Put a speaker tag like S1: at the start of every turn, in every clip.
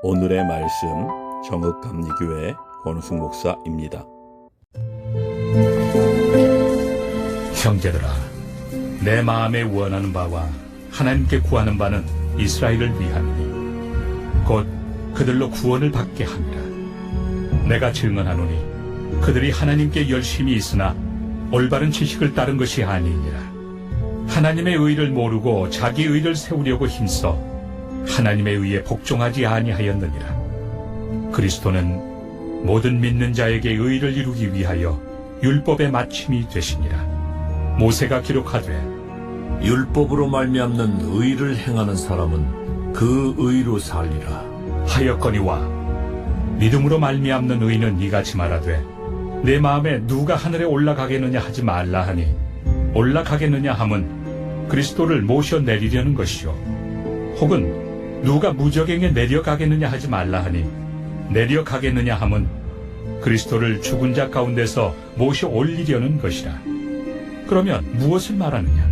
S1: 오늘의 말씀 정읍감리교회 권우승 목사입니다.
S2: 형제들아, 내 마음에 원하는 바와 하나님께 구하는 바는 이스라엘을 위함이니 곧 그들로 구원을 받게 함이라. 내가 증언하노니 그들이 하나님께 열심히 있으나 올바른 지식을 따른 것이 아니니라. 하나님의 의를 모르고 자기 의를 세우려고 힘써 하나님의 의에 복종하지 아니하였느니라. 그리스도는 모든 믿는 자에게 의를 이루기 위하여 율법의 마침이 되시니라. 모세가 기록하되
S3: 율법으로 말미암는 의를 행하는 사람은 그 의로 살리라
S2: 하였거니와 믿음으로 말미암는 의는 이같이 말하되 내 마음에 누가 하늘에 올라가겠느냐 하지 말라 하니 올라가겠느냐 함은 그리스도를 모셔 내리려는 것이요 혹은 누가 무저갱에 내려가겠느냐 하지 말라 하니 내려가겠느냐 함은 그리스도를 죽은 자 가운데서 모셔 올리려는 것이라. 그러면 무엇을 말하느냐?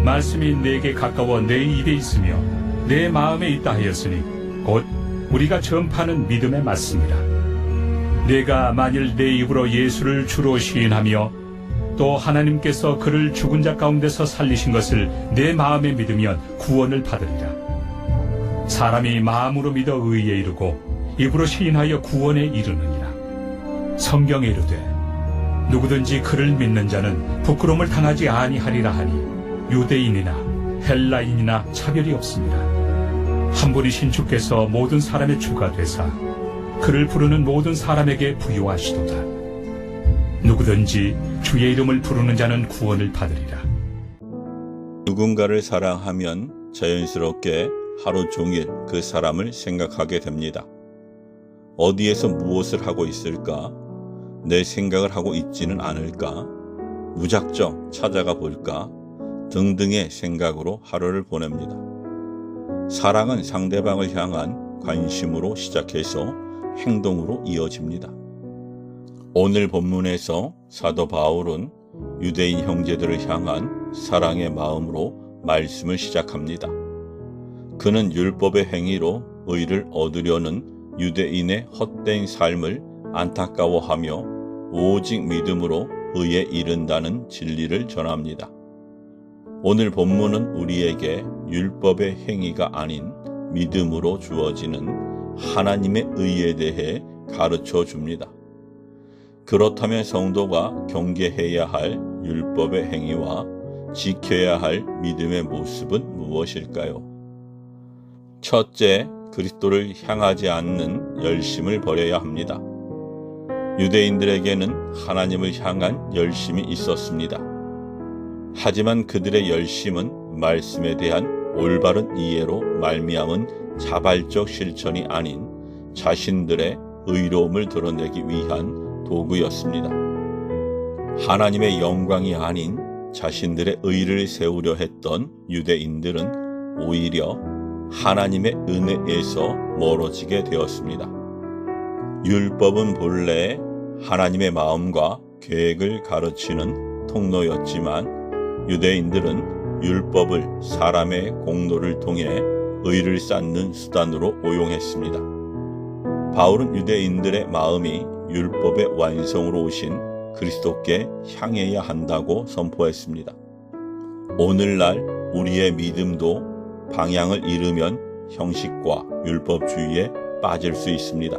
S2: 말씀이 내게 가까워 내 입에 있으며 내 마음에 있다 하였으니 곧 우리가 전파하는 믿음에 맞습니다. 내가 만일 내 입으로 예수를 주로 시인하며 또 하나님께서 그를 죽은 자 가운데서 살리신 것을 내 마음에 믿으면 구원을 받으리라. 사람이 마음으로 믿어 의에 이르고 입으로 시인하여 구원에 이르느니라. 성경에 이르되 누구든지 그를 믿는 자는 부끄러움을 당하지 아니하리라 하니 유대인이나 헬라인이나 차별이 없습니다. 한 분이신 주께서 모든 사람의 주가 되사 그를 부르는 모든 사람에게 부요하시도다. 누구든지 주의 이름을 부르는 자는 구원을 받으리라.
S1: 누군가를 사랑하면 자연스럽게 하루 종일 그 사람을 생각하게 됩니다. 어디에서 무엇을 하고 있을까? 내 생각을 하고 있지는 않을까? 무작정 찾아가 볼까? 등등의 생각으로 하루를 보냅니다. 사랑은 상대방을 향한 관심으로 시작해서 행동으로 이어집니다. 오늘 본문에서 사도 바울은 유대인 형제들을 향한 사랑의 마음으로 말씀을 시작합니다. 그는 율법의 행위로 의를 얻으려는 유대인의 헛된 삶을 안타까워하며 오직 믿음으로 의에 이른다는 진리를 전합니다. 오늘 본문은 우리에게 율법의 행위가 아닌 믿음으로 주어지는 하나님의 의에 대해 가르쳐 줍니다. 그렇다면 성도가 경계해야 할 율법의 행위와 지켜야 할 믿음의 모습은 무엇일까요? 첫째, 그리스도를 향하지 않는 열심을 버려야 합니다. 유대인들에게는 하나님을 향한 열심이 있었습니다. 하지만 그들의 열심은 말씀에 대한 올바른 이해로 말미암은 자발적 실천이 아닌 자신들의 의로움을 드러내기 위한 도구였습니다. 하나님의 영광이 아닌 자신들의 의를 세우려 했던 유대인들은 오히려 하나님의 은혜에서 멀어지게 되었습니다. 율법은 본래 하나님의 마음과 계획을 가르치는 통로였지만 유대인들은 율법을 사람의 공로를 통해 의를 쌓는 수단으로 오용했습니다. 바울은 유대인들의 마음이 율법의 완성으로 오신 그리스도께 향해야 한다고 선포했습니다. 오늘날 우리의 믿음도 방향을 잃으면 형식과 율법주의에 빠질 수 있습니다.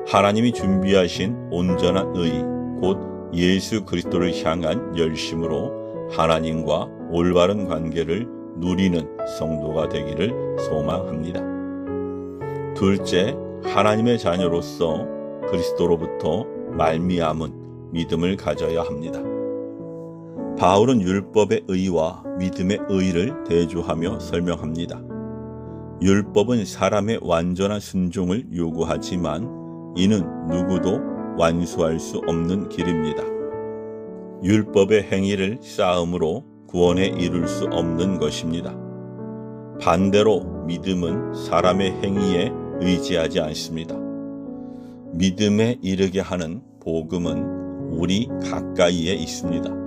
S1: 하나님이 준비하신 온전한 의, 곧 예수 그리스도를 향한 열심으로 하나님과 올바른 관계를 누리는 성도가 되기를 소망합니다. 둘째, 하나님의 자녀로서 그리스도로부터 말미암은 믿음을 가져야 합니다. 바울은 율법의 의와 믿음의 의를 대조하며 설명합니다. 율법은 사람의 완전한 순종을 요구하지만 이는 누구도 완수할 수 없는 길입니다. 율법의 행위를 쌓음으로 구원에 이룰 수 없는 것입니다. 반대로 믿음은 사람의 행위에 의지하지 않습니다. 믿음에 이르게 하는 복음은 우리 가까이에 있습니다.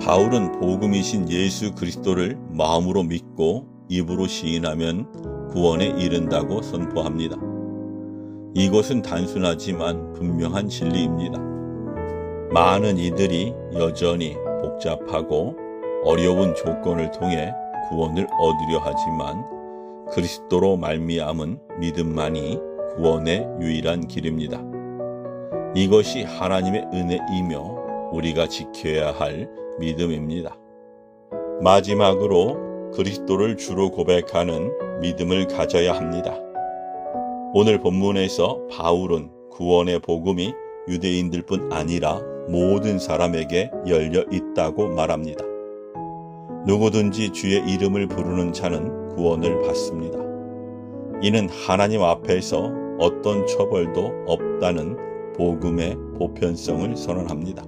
S1: 바울은 복음이신 예수 그리스도를 마음으로 믿고 입으로 시인하면 구원에 이른다고 선포합니다. 이것은 단순하지만 분명한 진리입니다. 많은 이들이 여전히 복잡하고 어려운 조건을 통해 구원을 얻으려 하지만 그리스도로 말미암은 믿음만이 구원의 유일한 길입니다. 이것이 하나님의 은혜이며 우리가 지켜야 할 믿음입니다. 마지막으로 그리스도를 주로 고백하는 믿음을 가져야 합니다. 오늘 본문에서 바울은 구원의 복음이 유대인들뿐 아니라 모든 사람에게 열려 있다고 말합니다. 누구든지 주의 이름을 부르는 자는 구원을 받습니다. 이는 하나님 앞에서 어떤 처벌도 없다는 복음의 보편성을 선언합니다.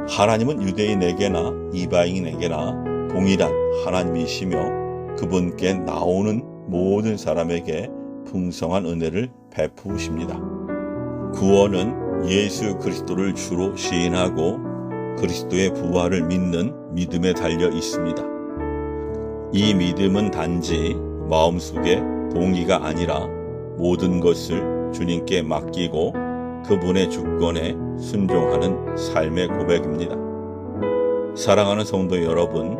S1: 하나님은 유대인에게나 이방인에게나 동일한 하나님이시며 그분께 나오는 모든 사람에게 풍성한 은혜를 베푸십니다. 구원은 예수 그리스도를 주로 시인하고 그리스도의 부활을 믿는 믿음에 달려 있습니다. 이 믿음은 단지 마음속에 동의가 아니라 모든 것을 주님께 맡기고 그분의 주권에 순종하는 삶의 고백입니다. 사랑하는 성도 여러분,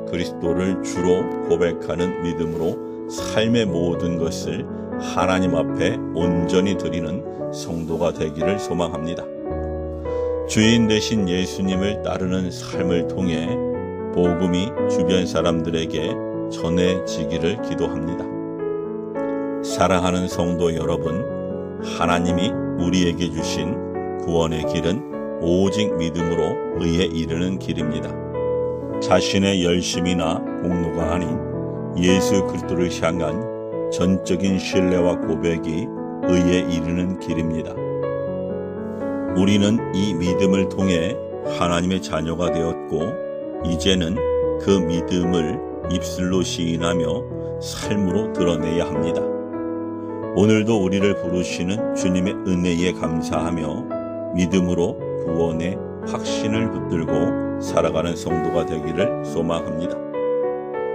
S1: 그리스도를 주로 고백하는 믿음으로 삶의 모든 것을 하나님 앞에 온전히 드리는 성도가 되기를 소망합니다. 주인 되신 예수님을 따르는 삶을 통해 복음이 주변 사람들에게 전해지기를 기도합니다. 사랑하는 성도 여러분, 하나님이 우리에게 주신 구원의 길은 오직 믿음으로 의에 이르는 길입니다. 자신의 열심이나 공로가 아닌 예수 그리스도를 향한 전적인 신뢰와 고백이 의에 이르는 길입니다. 우리는 이 믿음을 통해 하나님의 자녀가 되었고 이제는 그 믿음을 입술로 시인하며 삶으로 드러내야 합니다. 오늘도 우리를 부르시는 주님의 은혜에 감사하며 믿음으로 구원의 확신을 붙들고 살아가는 성도가 되기를 소망합니다.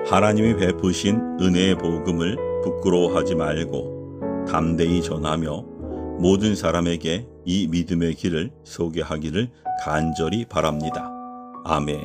S1: 하나님이 베푸신 은혜의 복음을 부끄러워하지 말고 담대히 전하며 모든 사람에게 이 믿음의 길을 소개하기를 간절히 바랍니다. 아멘.